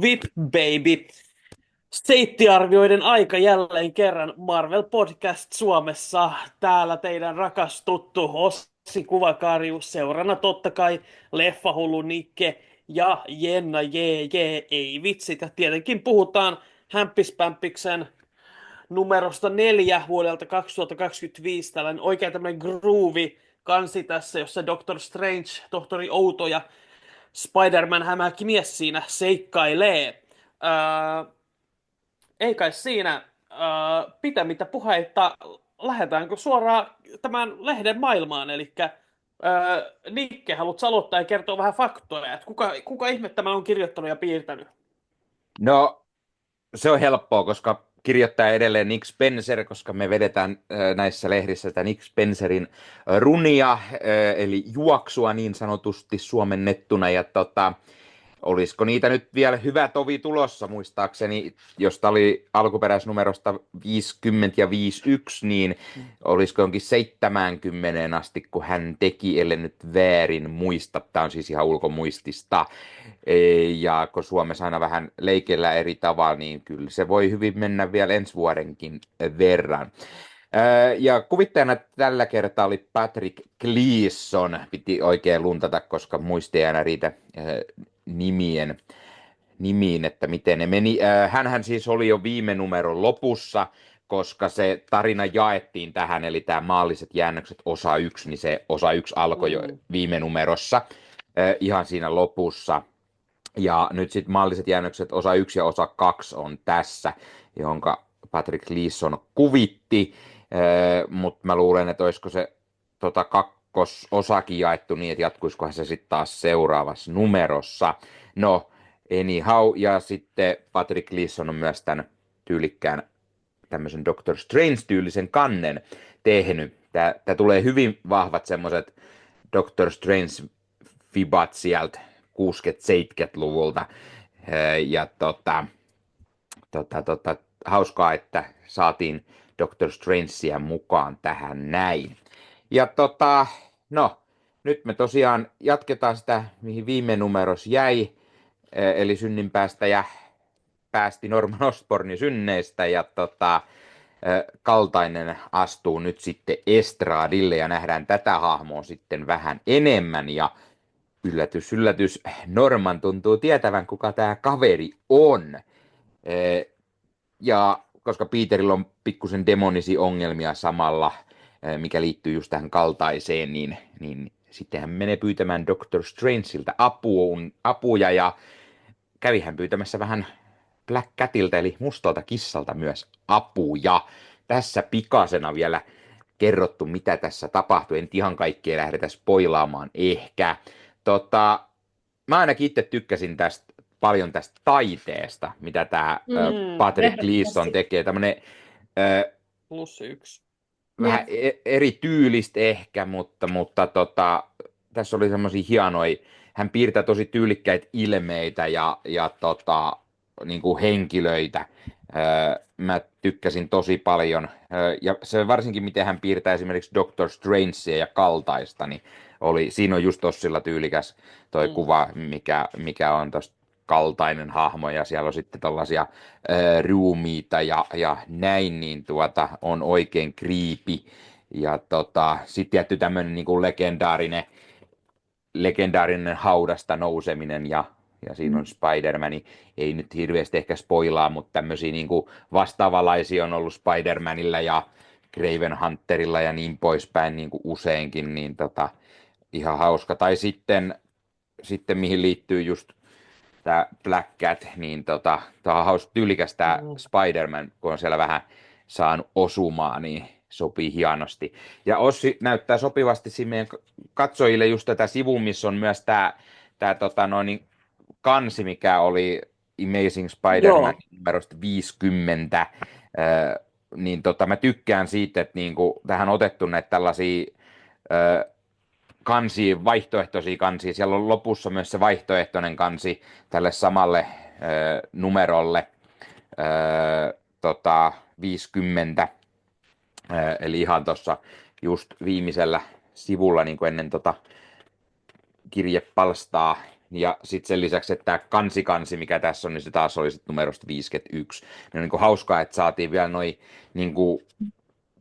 Whip Baby. Seittiarvioiden aika jälleen kerran Marvel Podcast Suomessa. Täällä teidän rakas tuttu Ossi Kuvakarjus seurana totta kai Leffahullu Nikke ja Jenna Jee, ei vitsit. Ja tietenkin puhutaan Hämppispämppiksen numerosta 4 vuodelta 2025. Tällainen oikein tämmöinen groovy kansi tässä, jossa Doctor Strange, Tohtori Outo ja Spider-Man hämähäkki mies siinä seikkailee. Ei kai siinä pitämättä puheitta, lähdetäänkö suoraan tämän lehden maailmaan, eli Nikke, haluatko aloittaa ja kertoa vähän faktoja, että kuka ihme tämä on kirjoittanut ja piirtänyt? No, se on helppoa, koska kirjoittaja edelleen Nick Spencer, koska me vedetään näissä lehdissä tätä Nick Spencerin runia, eli juoksua niin sanotusti suomennettuna. Ja olisiko niitä nyt vielä hyvä tovi tulossa, muistaakseni, josta oli alkuperäisnumerosta 50 ja 51, niin olisiko jonkin 70 asti, kun hän teki, ellei nyt väärin muista. Tämä on siis ihan ulkomuistista. Ja kun Suomessa aina vähän leikellä eri tavalla, niin kyllä se voi hyvin mennä vielä ensi vuodenkin verran. Ja kuvittajana tällä kertaa oli Patrick Gleason, piti oikein luntata, koska muisti ei aina riitä nimiin, että miten ne meni. Hänhän siis oli jo viime numeron lopussa, koska se tarina jaettiin tähän, eli tämä Maalliset jäännökset osa 1, niin se osa 1 alkoi jo viime numerossa, ihan siinä lopussa. Ja nyt sitten Maalliset jäännökset osa 1 ja osa 2 on tässä, jonka Patrick Gleason kuvitti, mutta mä luulen, että olisiko se kakkososakin jaettu niin, että jatkuisikohan se sitten taas seuraavassa numerossa. No, anyhow, ja sitten Patrick Gleason on myös tämän tyylikkään tämmöisen Doctor Strange-tyylisen kannen tehnyt. Tämä tulee hyvin vahvat semmoiset Doctor Strange-fibat sieltä 60-70-luvulta. Ja hauskaa, että saatiin Doctor Strangea mukaan tähän näin. Ja no, nyt me tosiaan jatketaan sitä, mihin viime numeros jäi, eli synninpäästäjä päästi Norman Osbornin synneistä, ja Kaltainen astuu nyt sitten estradille, ja nähdään tätä hahmoa sitten vähän enemmän, ja yllätys, yllätys, Norman tuntuu tietävän, kuka tämä kaveri on. Ja koska Peterillä on pikkusen demonisia ongelmia samalla, mikä liittyy just tähän Kaltaiseen, niin sitten hän menee pyytämään Doctor Strangeilta apuja, ja kävi hän pyytämässä vähän Black Catilta, eli mustalta kissalta myös apuja. Tässä pikasena vielä kerrottu, mitä tässä tapahtui. En ihan kaikkea lähdetä spoilaamaan ehkä. Mä ainakin itse tykkäsin paljon tästä taiteesta, mitä tämä Patrick Gleason tekee. Tämmönen Plus 1. vähän eri tyylistä ehkä, mutta tässä oli semmoisia hienoja. Hän piirtää tosi tyylikkäitä ilmeitä ja niin kuin henkilöitä. Mä tykkäsin tosi paljon. Ja se varsinkin, miten hän piirtää esimerkiksi Doctor Strangea ja Kaltaista, niin siinä on just tossilla tyylikäs toi kuva, mikä on tosta Kaltainen hahmo, ja siellä on sitten tällaisia ruumiita ja näin, niin on oikein creepy. Ja sitten tietty tämmöinen niin kuin legendaarinen haudasta nouseminen, ja siinä on Spider-Man. Ei nyt hirveästi ehkä spoilaa, mutta tämmöisiä niin kuin vastaavanlaisia on ollut Spider-Manilla ja Craven Hunterilla ja niin poispäin niin kuin useinkin, niin ihan hauska. Tai sitten mihin liittyy just tämä Black Cat, niin tämä on hauska tyylikäs tämä Spider-Man, kun on siellä vähän saanut osumaa, niin sopii hienosti. Ja Ossi näyttää sopivasti siinä meidän katsojille just tätä sivua, missä on myös tämä kansi, mikä oli Amazing Spider-Man numerosta 50. Niin mä tykkään siitä, että niinku, tähän on otettu näitä tällaisia kansia, vaihtoehtoisia kansia. Siellä on lopussa myös se vaihtoehtoinen kansi tälle samalle numerolle 50. Eli ihan tuossa just viimeisellä sivulla niin kuin ennen kirjepalstaa Ja sitten sen lisäksi, että tämä kansi, mikä tässä on, niin se taas oli sit numerosta 51. Niin on niin kuin hauskaa, että saatiin vielä noin niin kuin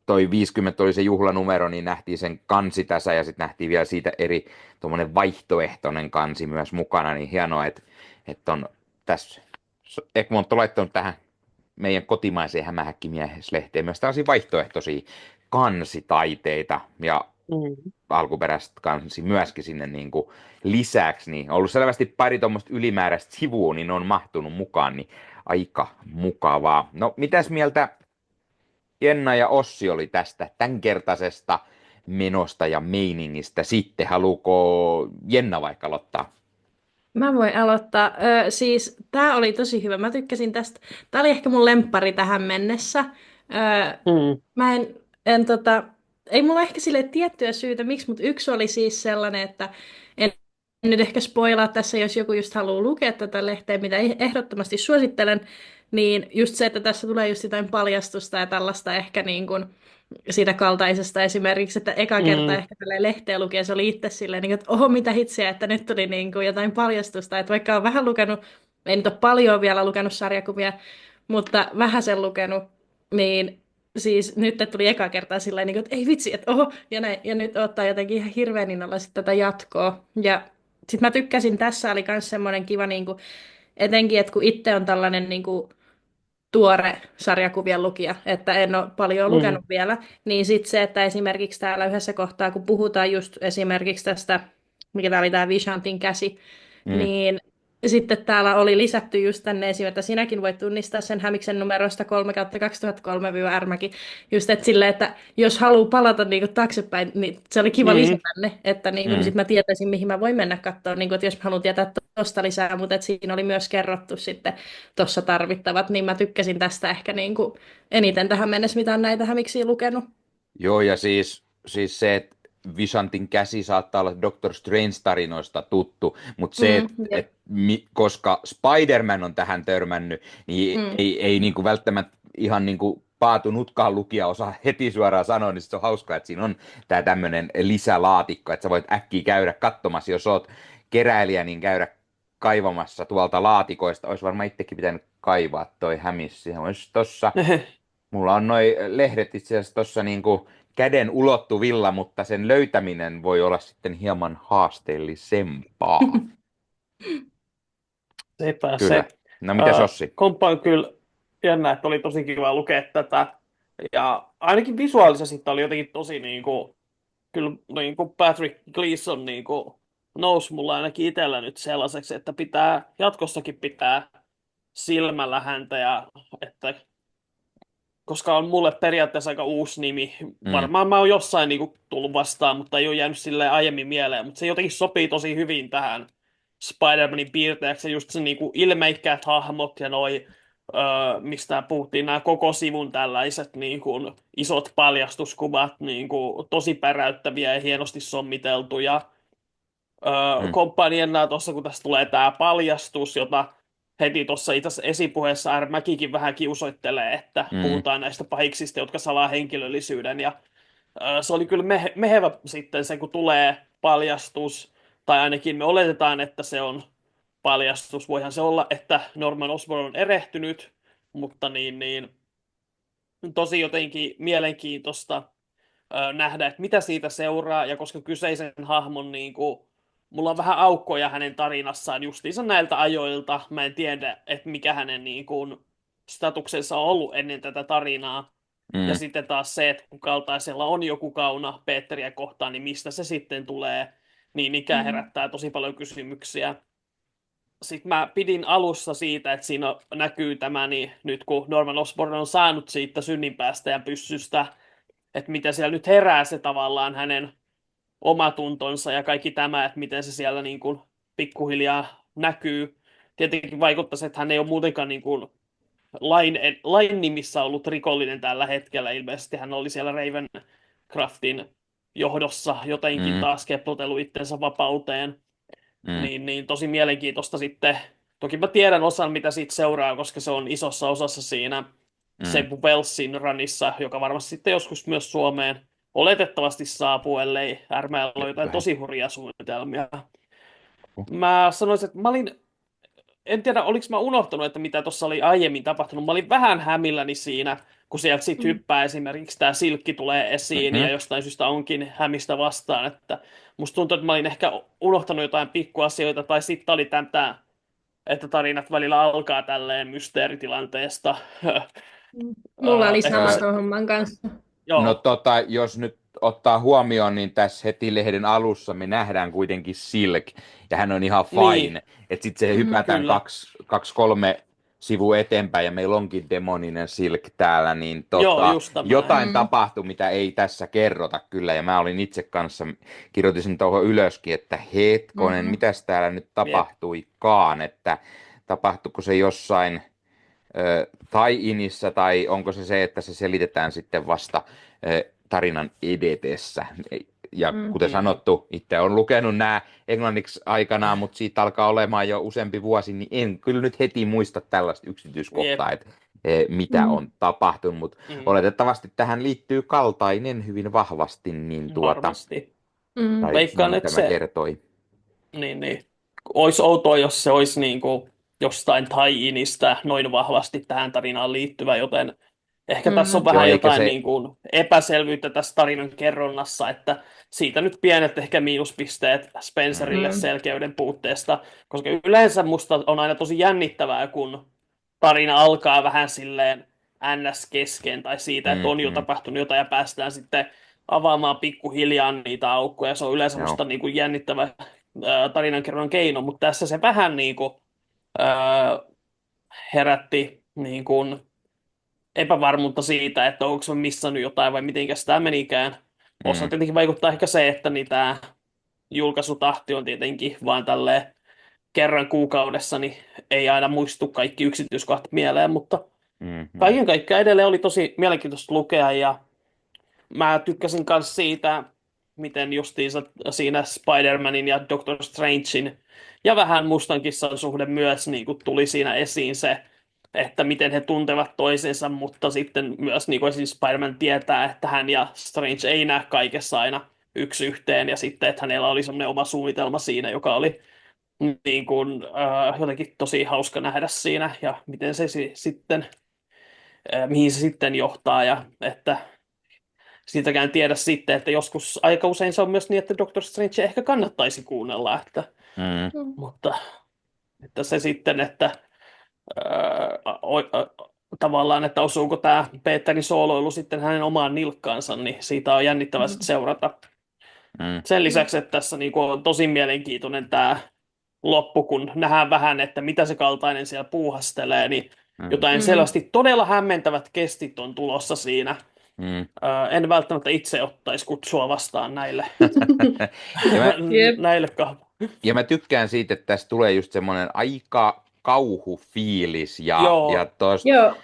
toi 50 oli se juhlanumero, niin nähtiin sen kansi tässä ja sitten nähtiin vielä siitä eri tuommoinen vaihtoehtoinen kansi myös mukana, niin hienoa, että on tässä Egmont on laittanut tähän meidän kotimaiseen hämähäkkimieheslehteen myös tällaisia vaihtoehtoisia kansitaiteita ja Mm. alkuperäiset kansi myöskin sinne niin kuin lisäksi, niin on ollut selvästi pari tuommoista ylimääräistä sivua, niin ne on mahtunut mukaan, niin aika mukavaa. No, mitäs mieltä Jenna ja Ossi oli tästä tämänkertaisesta menosta ja meiningistä sitten? Haluuko Jenna vaikka aloittaa? Mä voin aloittaa. Siis tää oli tosi hyvä. Mä tykkäsin tästä. Tää oli ehkä mun lemppari tähän mennessä. Mm. Mä en ei mulla ehkä sille tiettyä syytä, miksi, mutta yksi oli siis sellainen, että en nyt ehkä spoilaa tässä, jos joku just haluaa lukea tätä lehteä, mitä ehdottomasti suosittelen, niin just se, että tässä tulee just jotain paljastusta ja tällaista ehkä niin kuin siitä kaltaisesta esimerkiksi, että eka kertaa Mm. ehkä tällä lehteä lukee, se oli itse silleen, niin kuin, että oho, mitä hitsiä, että nyt tuli niin kuin jotain paljastusta, että vaikka on vähän lukenut, en nyt ole paljon vielä lukenut sarjakuvia, mutta vähän sen lukenut, niin siis nyt tuli eka kertaa sillä tavalla, että ei vitsi, että oho, ja, näin, ja nyt ottaa jotenkin ihan hirveän innolla sitten tätä jatkoa. Ja sitten mä tykkäsin, tässä oli myös semmoinen kiva, niin kuin, etenkin, että kun itse on tällainen niin kuin, tuore sarjakuvien lukija, että en ole paljon Mm. lukenut vielä, niin sitten se, että esimerkiksi täällä yhdessä kohtaa, kun puhutaan just esimerkiksi tästä, mikä tämä oli tämä Vishantin käsi, Mm. niin sitten täällä oli lisätty just tänne esim. Että sinäkin voit tunnistaa sen Hämiksen numerosta 3/2003-Ärmäki. Just että silleen, että jos haluaa palata niinku taaksepäin, niin se oli kiva Mm. lisätä ne, että niinku, niin Mm. sit mä tietäisin, mihin mä voin mennä katsoa, niinku, että jos mä haluan tietää tosta lisää, mutta että siinä oli myös kerrottu sitten tuossa tarvittavat, niin mä tykkäsin tästä ehkä niinku eniten tähän mennessä, mitä on näitä Hämiksiä lukenut. Joo, ja siis se, että Vishantin käsi saattaa olla Doctor Strange-tarinoista tuttu, mutta se, että Jep. koska Spider-Man on tähän törmännyt, niin Mm. ei niin kuin välttämättä ihan niin kuin paatunutkaan lukija osaa heti suoraan sanoa, niin se on hauskaa, että siinä on tämä tämmöinen lisälaatikko, että sä voit äkkiä käydä katsomassa, jos oot keräilijä, niin käydä kaivamassa tuolta laatikoista. Olisi varmaan itsekin pitänyt kaivaa toi hämis. Siihen olisi tossa. Mulla on noi lehdet itse asiassa tuossa niinku käden ulottuvilla, mutta sen löytäminen voi olla sitten hieman haasteellisempaa. Sepä Kyllä. se. No mitäs Ossi? Komppaan kyllä jännä, että oli tosi kiva lukea tätä. Ja ainakin visuaalisesti tämä oli jotenkin tosi kyllä Patrick Gleason nousi mulla ainakin itsellä nyt sellaiseksi, että pitää jatkossakin pitää silmällä häntä ja että koska on mulle periaatteessa aika uusi nimi. Mm, Varmaan mä oon jossain tullut vastaan, mutta ei ole jäänyt silleen aiemmin mieleen. Mutta se jotenkin sopii tosi hyvin tähän Spider-Manin piirteeksi. Ja just se ilmeikkäät hahmot ja mistä puhuttiin, nämä koko sivun tällaiset isot paljastuskuvat, tosi päräyttäviä ja hienosti sommiteltuja. mm, Komppaniennaa tuossa, kun tässä tulee tämä paljastus, jota heti tuossa itse asiassa esipuheessa R. Mäkikin vähän kiusoittelee, että mm, puhutaan näistä pahiksista, jotka salaa henkilöllisyyden. Ja se oli kyllä mehevä sitten se, kun tulee paljastus, tai ainakin me oletetaan, että se on paljastus. Voihan se olla, että Norman Osborn on erehtynyt, mutta tosi jotenkin mielenkiintoista nähdä, että mitä siitä seuraa, ja koska kyseisen hahmon mulla on vähän aukkoja hänen tarinassaan justiinsa näiltä ajoilta, mä en tiedä, että mikä hänen statuksensa on ollut ennen tätä tarinaa, ja mm, sitten taas se, että kun kaltaisella on joku kauna Peteriä kohtaan, niin mistä se sitten tulee, niin ikään Mm. herättää tosi paljon kysymyksiä. Sitten mä pidin alussa siitä, että siinä näkyy tämä, niin nyt kun Norman Osborn on saanut siitä synninpäästä ja pyssystä, että miten siellä nyt herää se tavallaan hänen omatuntonsa ja kaikki tämä, että miten se siellä pikkuhiljaa näkyy. Tietenkin vaikuttaisi, että hän ei ole muutenkaan lain nimissä ollut rikollinen tällä hetkellä. Ilmeisesti hän oli siellä Ravencraftin johdossa jotenkin mm, taas keplotellut itsensä vapauteen. mm, Niin tosi mielenkiintoista sitten. Toki mä tiedän osan, mitä siitä seuraa, koska se on isossa osassa siinä mm. Seb Wellsin runissa, joka varmasti sitten joskus myös Suomeen oletettavasti saapuu, ellei Härmäellä ole jotain Eiköhän. tosi hurjia suunnitelmia. mä sanoisin, että mä olin, en tiedä oliko mä unohtanut, että mitä tuossa oli aiemmin tapahtunut. Mä olin vähän hämilläni siinä, kun sieltä sit Mm. hyppää esimerkiksi tämä silkki tulee esiin ja Mhm. jostain syystä onkin hämistä vastaan, että musta tuntuu, että mä olin ehkä unohtanut jotain pikkuasioita, tai sitten oli tämä, että tarinat välillä alkaa tälleen mysteeritilanteesta. Mulla oli sama Ehkä se, Ö, tuon homman kanssa. No joo, jos nyt ottaa huomioon, niin tässä heti lehden alussa me nähdään kuitenkin Silk, ja hän on ihan niin, fine. Että sitten se hypätään kyllä, kolme sivua eteenpäin, ja meillä onkin demoninen Silk täällä, niin joo, just tämä. jotain tapahtui, mitä ei tässä kerrota kyllä, ja mä olin itse kanssa, kirjoitin sen tuohon ylöskin, että hetkonen, Mm. mitäs täällä nyt Jep. tapahtuikaan, että tapahtuiko se jossain tie-inissä, tai onko se, että se selitetään sitten vasta tarinan edetessä. Ja kuten Mm. sanottu, itse olen lukenut nämä englanniksi aikanaan, mutta siitä alkaa olemaan jo useampi vuosi, niin en kyllä nyt heti muista tällaista yksityiskohtaa, Jep. että mitä Mm. on tapahtunut, mutta Mm, oletettavasti tähän liittyy kaltainen hyvin vahvasti, niin varmasti. Mm. tai Veikkaan, niin että tämä se, kertoi. niin. Olisi outoa, jos se olisi niin kuin jostain tie-inistä noin vahvasti tähän tarinaan liittyvä, joten ehkä tässä on Mm. Joo, vähän eikä jotain se, niin kuin epäselvyyttä tässä tarinan kerronnassa, että siitä nyt pienet ehkä miinuspisteet Spencerille Mm. selkeyden puutteesta, koska yleensä musta on aina tosi jännittävää, kun tarina alkaa vähän silleen ns. Kesken tai siitä, että on jo mm, tapahtunut jotain ja päästään sitten avaamaan pikkuhiljaa niitä aukkoja. Se on yleensä joo, musta niin kuin jännittävä tarinankerronnan keino, mutta tässä se vähän niin kuin, herätti niin kuin epävarmuutta siitä, että onko se missannut jotain vai miten tämä menikään. Osa mm, tietenkin vaikuttaa ehkä se, että niin tämä julkaisutahti on tietenkin vaan tälleen kerran kuukaudessa, niin ei aina muistu kaikki yksityiskohdat mieleen, mutta mm. kaiken kaikkiaan edelleen oli tosi mielenkiintoista lukea ja mä tykkäsin myös siitä, miten justiinsa siinä Spider-Manin ja Doctor Strangein ja vähän Mustan kissan suhde myös niin kuin tuli siinä esiin se, että miten he tuntevat toisensa, mutta sitten myös niin kuin esimerkiksi Spider-Man tietää, että hän ja Strange ei näe kaikessa aina yksi yhteen ja sitten, että hänellä oli semmoinen oma suunnitelma siinä, joka oli niin kuin, jotenkin tosi hauska nähdä siinä ja miten se sitten, mihin se sitten johtaa ja että siitäkään tiedä sitten, että joskus aika usein se on myös niin, että Doctor Strange ehkä kannattaisi kuunnella, että, Mm. Mm. mutta että se sitten, että tavallaan, että osuuko tämä Peterin sooloilu sitten hänen omaan nilkkaansa, niin siitä on jännittävää sitten seurata. Mm. Sen lisäksi, että tässä niinku on tosi mielenkiintoinen tämä loppu, kun nähdään vähän, että mitä se kaltainen siellä puuhastelee, niin Mm. jotain selvästi todella hämmentävät kestit on tulossa siinä. Mm. En välttämättä itse ottaisi kutsua vastaan näille, Ja mä, Jep. näille ja mä tykkään siitä, että tässä tulee just semmoinen aika kauhufiilis Joo, ja Joo.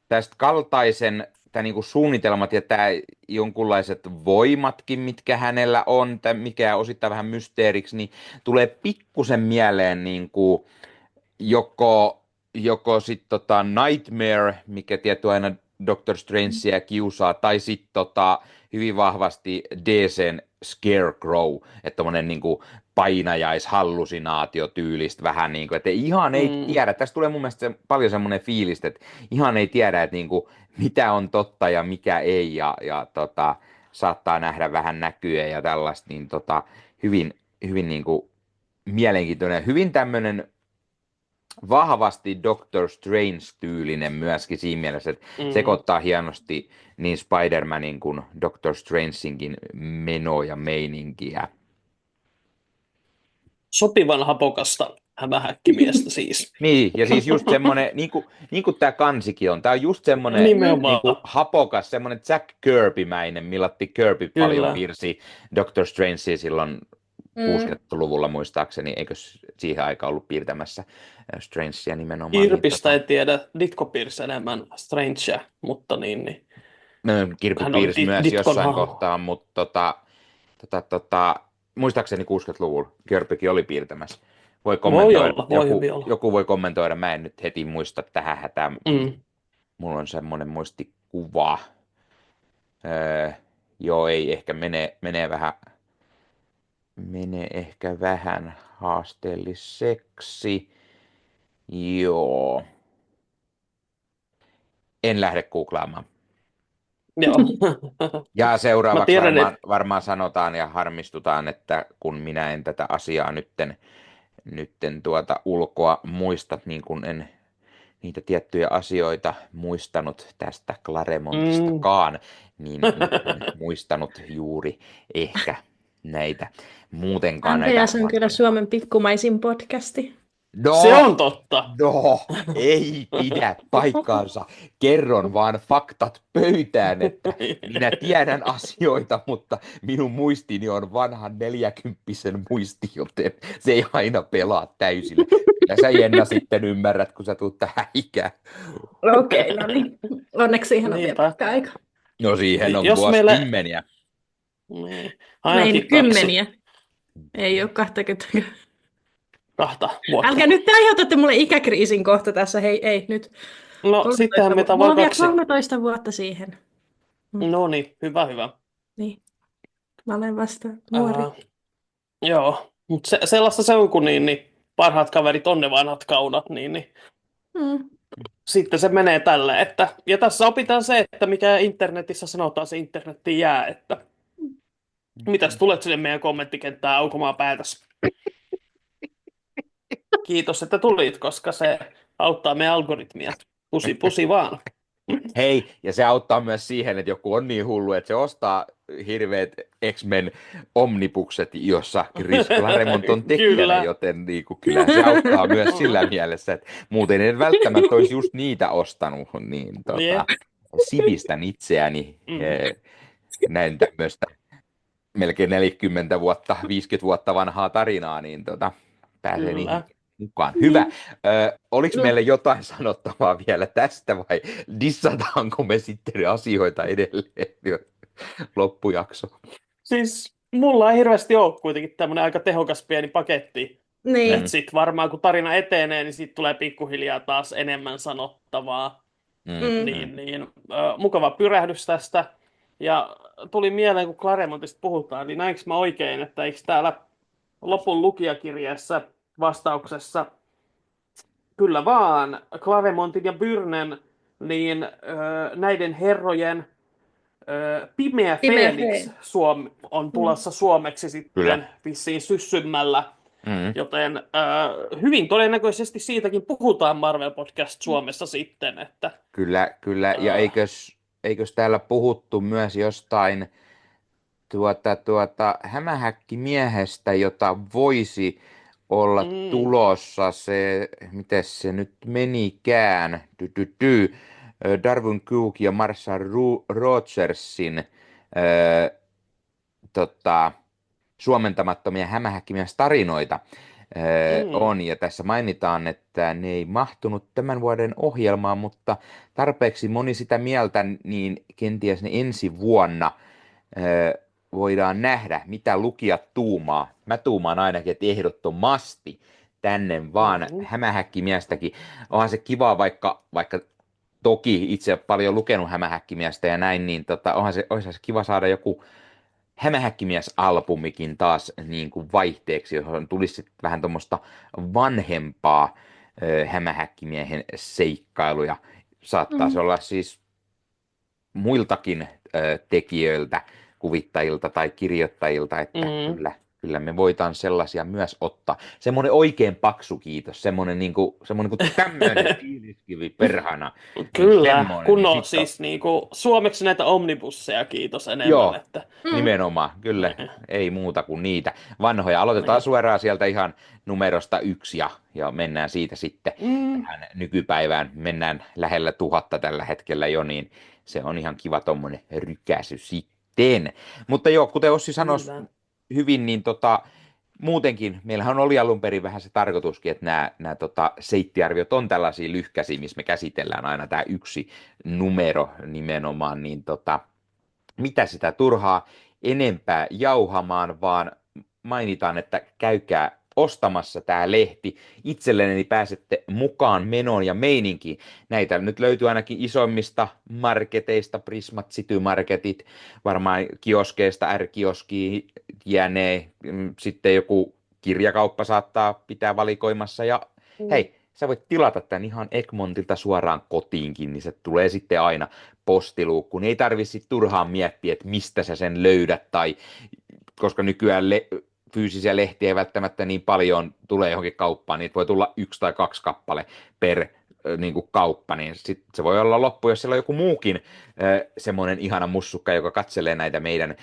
tästä kaltaisen tämä niinku suunnitelmat ja tämä jonkunlaiset voimatkin, mitkä hänellä on, mikä osittain vähän mysteeriksi, niin tulee pikkusen mieleen niinku joko sitten Nightmare, mikä tietty aina Doctor Strangea kiusaa, tai sitten hyvin vahvasti DCn Scarecrow, että tommonen niinku painajaishallusinaatio tyylistä vähän niin kuin, että ihan ei mm, tiedä, tässä tulee mun mielestä paljon semmoinen fiilis, että ihan ei tiedä, että niinku, mitä on totta ja mikä ei, ja saattaa nähdä vähän näkyä ja tällaista, niin hyvin, hyvin niinku mielenkiintoinen, hyvin tämmöinen vahvasti Doctor Strange-tyylinen myöskin siinä mielessä, että sekoittaa hienosti niin Spider-Manin kuin Doctor Strangenkin menoa ja meininkiä. sopivan hapokasta hämähäkkimiestä siis. Niin, ja siis just semmoinen, niin kuin tämä kansikin on, tämä on just semmoinen Nimenomaan. niin kuin hapokas, semmoinen Jack Kirby-mäinen, Millatti Kirby Kyllä. paljon piirsi Doctor Strangea silloin 60-luvulla muistaakseni, eikö siihen aikaan ollut piirtämässä Strangea nimenomaan. Kirpistä en tiedä, Ditko piirsi enemmän Strangea, mutta niin. Kirby Hän oli piirsi myös Ditkon jossain hahmo. kohtaa, mutta muistaakseni 60-luvulla Kirbykin oli piirtämässä. Voi kommentoida, Voi hyvin olla. joku voi kommentoida, mä en nyt heti muista tähän hätään. Mm. Mulla on semmoinen muistikuva. Joo, ei ehkä menee ehkä vähän haasteelliseksi. Joo. En lähde googlaamaan. Joo. Ja Mä seuraavaksi tiedän, että varmaan sanotaan ja harmistutaan, että kun minä en tätä asiaa nytten ulkoa muista, niin kuin en niitä tiettyjä asioita muistanut tästä mm. Claremontistakaan, niin nyt en muistanut juuri ehkä näitä muutenkaan näitä MTS on kyllä haasteita. Suomen pikkumaisin podcasti. Se No, on totta. no, ei pidä paikkaansa. Kerron vaan faktat pöytään, että minä tiedän asioita, mutta minun muistini on vanhan 40-vuotiaan muisti, joten se ei aina pelaa täysillä. Kyllä sä Jenna sitten ymmärrät, kun sä tuut tähän ikään. Okei, no niin. Onneksi siihen on vielä Niinpä. pitkä aika. No siihen on Jos meillä... vuosikymmeniä. Niin. Ei Ainakin nyt kymmeniä. Ei ole 20. 2 vuotta. Älkää nyt te aiheutatte mulle ikäkriisin kohta tässä. Hei, ei nyt. No, 13 sittenhän meitä Mulla vaan on vielä 2. 13 vuotta siihen. No niin, hyvä. Niin. Mä olen vasta nuori. Joo, mutta sellaista se on, kun niin parhaat kaverit on ne vanhat kaunat, niin Mm. sitten se menee tälle. Ja tässä opitaan se, että mikä internetissä sanotaan, se internettiin jää, että mitäs tulet sinne meidän kommenttikenttään aukomaan päätäsi. Kiitos, että tulit, koska se auttaa meidän algoritmia. Pusi vaan. Hei, ja se auttaa myös siihen, että joku on niin hullu, että se ostaa hirveät X-Men omnibukset, jossa Chris Claremont on tekijänä, Kyllä. joten niin kuin, kyllä se auttaa myös sillä mielessä, että muuten en välttämättä olisi just niitä ostanut, niin Jep. sivistän itseäni näin tämmöistä melkein 40 vuotta, 50 vuotta vanhaa tarinaa, niin pääsee niihin Kyllä. mukaan. Hyvä. Oliko meille jotain sanottavaa vielä tästä vai dissataanko me sitten asioita edelleen loppujakso? Siis mulla ei hirveästi ole kuitenkin tämmöinen aika tehokas pieni paketti. Niin. Että sit varmaan kun tarina etenee, niin siitä tulee pikkuhiljaa taas enemmän sanottavaa. Mukava pyrähdys tästä. Ja tuli mieleen, kun Claremontista puhutaan, niin näinkö mä oikein, että eikö täällä lopun lukijakirjeessä vastauksessa kyllä vaan Claremontin ja Byrnen, niin näiden herrojen Pimeä Feenix on tulossa suomeksi sitten vissiin syssymmällä. Joten hyvin todennäköisesti siitäkin puhutaan Marvel Podcast Suomessa sitten. Että, Kyllä. Ja eikös täällä puhuttu myös jostain hämähäkkimiehestä, jota voisi olla tulossa se, miten se nyt menikään, Darwin Cook ja Marshall Rogersin suomentamattomia hämähäkkimies-tarinoita on. Ja tässä mainitaan, että ne ei mahtunut tämän vuoden ohjelmaan, mutta tarpeeksi moni sitä mieltä, niin kenties ne ensi vuonna voidaan nähdä, mitä lukijat tuumaa. Mä tuumaan ainakin, että ehdottomasti tänne vaan hämähäkkimiestäkin. Onhan se kiva, vaikka toki itse paljon lukenut hämähäkkimiestä ja näin, niin olisi se kiva saada joku hämähäkkimies-albumikin taas niin kuin vaihteeksi, johon tulisi sitten vähän tuommoista vanhempaa hämähäkkimiehen seikkailuja. Saattaisi olla siis muiltakin tekijöiltä, kuvittajilta tai kirjoittajilta, että kyllä me voitaan sellaisia myös ottaa. Semmoinen oikein paksu kiitos, semmoinen kuin tämmöinen fiiliskivi perhana. Kyllä, Niin kun on niin siis niinku, suomeksi näitä omnibusseja, kiitos enemmän. Joo, että... nimenomaan, kyllä, ei muuta kuin niitä vanhoja. Aloitetaan suoraan sieltä ihan numerosta 1 ja mennään siitä sitten tähän nykypäivään. Mennään lähellä 1000 tällä hetkellä jo, niin se on ihan kiva tommonen rykäsy sitten. Mutta joo, kuten Ossi sanoi hyvin, niin muutenkin, meillähän oli alun perin vähän se tarkoituskin, että nämä seittiarviot on tällaisia lyhkäisiä, missä me käsitellään aina tämä yksi numero nimenomaan, niin mitä sitä turhaa enempää jauhamaan, vaan mainitaan, että käykää ostamassa tämä lehti. Itselleni pääsette mukaan menoon ja meininkiin. Näitä nyt löytyy ainakin isoimmista marketeista, Prismat, City-marketit, varmaan kioskeista, R-kioskiin jänee, sitten joku kirjakauppa saattaa pitää valikoimassa. Ja hei, sä voit tilata tämän ihan Egmontilta suoraan kotiinkin, niin se tulee sitten aina postiluukkuun. Ei tarvitse turhaan miettiä, että mistä sä sen löydät, tai koska nykyään fyysisiä lehtiä ei välttämättä niin paljon tule johonkin kauppaan, niin voi tulla 1 tai 2 kappale per niin kuin kauppa, niin sit se voi olla loppu, jos siellä on joku muukin semmoinen ihana mussukka, joka katselee näitä meidän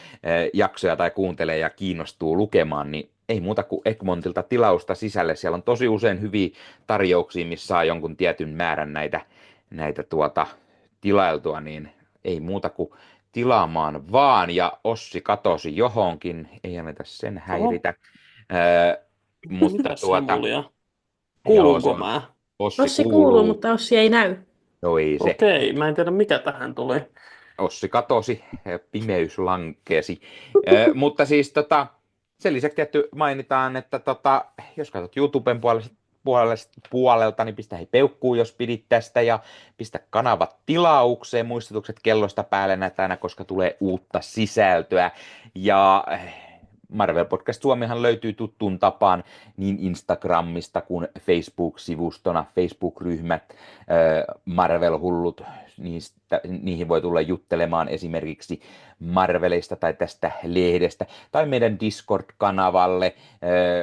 jaksoja tai kuuntelee ja kiinnostuu lukemaan, niin ei muuta kuin Egmontilta tilausta sisälle. Siellä on tosi usein hyviä tarjouksia, missä saa jonkun tietyn määrän näitä tilailtua, niin ei muuta kuin tilaamaan vaan. Ja Ossi katosi johonkin, ei anneta sen häiritä. Mutta Mitäs Samulia? joo, Kuulunko mä? Ossi kuuluu, mutta Ossi ei näy. No ei se. Okei, mä en tiedä mikä tähän tuli. Ossi katosi, pimeys lankeesi. Mutta siis sen lisäksi tietty mainitaan, että jos katsot YouTuben puolelta, niin pistä hei peukkuun, jos pidit tästä, ja pistä kanavat tilaukseen, muistutukset kellosta päälle näitä aina, koska tulee uutta sisältöä. Ja Marvel Podcast Suomihan löytyy tuttuun tapaan niin Instagramista kuin Facebook-sivustona, Facebook-ryhmät, Marvel-hullut, niihin voi tulla juttelemaan esimerkiksi Marvelista tai tästä lehdestä, tai meidän Discord-kanavalle.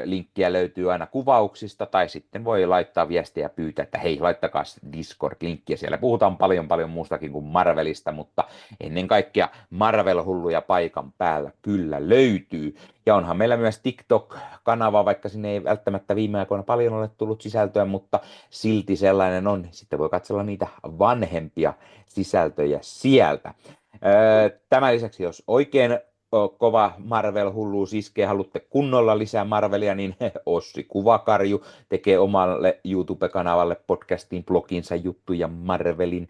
Linkkiä löytyy aina kuvauksista, tai sitten voi laittaa viestiä ja pyytää, että hei, laittakaa Discord-linkkiä. Siellä puhutaan paljon muustakin kuin Marvelista, mutta ennen kaikkea Marvel-hulluja paikan päällä kyllä löytyy. Ja onhan meillä myös TikTok-kanava, vaikka sinne ei välttämättä viime aikoina paljon ole tullut sisältöä, mutta silti sellainen on. Sitten voi katsella niitä vanhempia sisältöjä sieltä. Tämän lisäksi, jos oikein kova Marvel-hulluus iskee, haluatte kunnolla lisää Marvelia, niin Ossi Kuvakarju tekee omalle YouTube-kanavalle podcastiin bloginsa juttuja Marvelin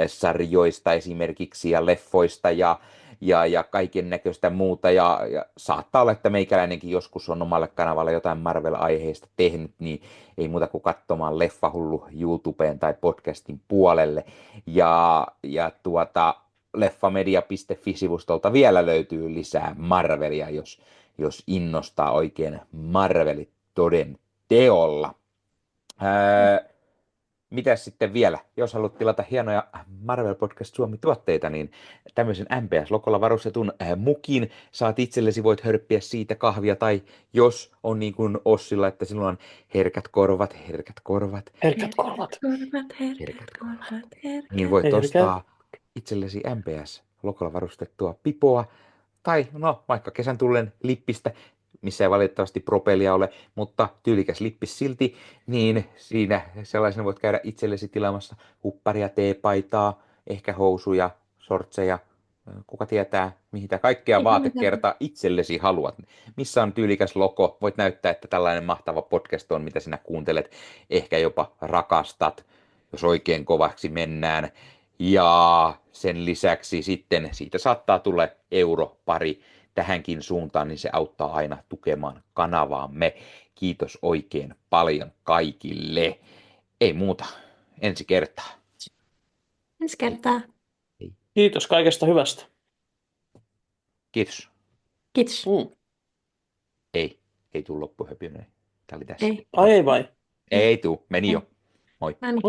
sarjoista esimerkiksi ja leffoista ja kaiken näköistä muuta. Ja saattaa olla, että meikäläinenkin joskus on omalle kanavalle jotain Marvel-aiheista tehnyt, niin ei muuta kuin katsomaan Leffahullu YouTubeen tai podcastin puolelle. Ja leffamedia.fi-sivustolta vielä löytyy lisää Marvelia, jos innostaa oikein Marvelit toden teolla. Mitäs sitten vielä? Jos haluat tilata hienoja Marvel Podcast Suomi-tuotteita, niin tämmöisen MPS-lokolla varustetun mukin saat itsellesi, voit hörppiä siitä kahvia, tai jos on niin kuin Ossilla, että sinulla on herkät korvat, Herkät korvat. niin voit Herkät. ostaa itsellesi MPS-lokolla varustettua pipoa, tai no vaikka kesän tullen lippistä, missä ei valitettavasti propellia ole, mutta tyylikäs lippis silti, niin siinä sellaisena voit käydä itsellesi tilaamassa hupparia, teepaitaa, ehkä housuja, sortseja, kuka tietää, mitä kaikkea vaatekertaa itsellesi haluat. Missä on tyylikäs logo, voit näyttää, että tällainen mahtava podcast on, mitä sinä kuuntelet, ehkä jopa rakastat, jos oikein kovaksi mennään. Ja sen lisäksi sitten siitä saattaa tulla euro pari tähänkin suuntaan, niin se auttaa aina tukemaan kanavaamme. Kiitos oikein paljon kaikille. Ei muuta. Ensi kertaa. Ensi kertaa. Kiitos kaikesta hyvästä. Kiitos. Kiitos. Ei tuu loppuhöpynen. Tämä oli tässä. Ei. Ai ei vai? Ei tuu. Meni jo. Moi. No niin.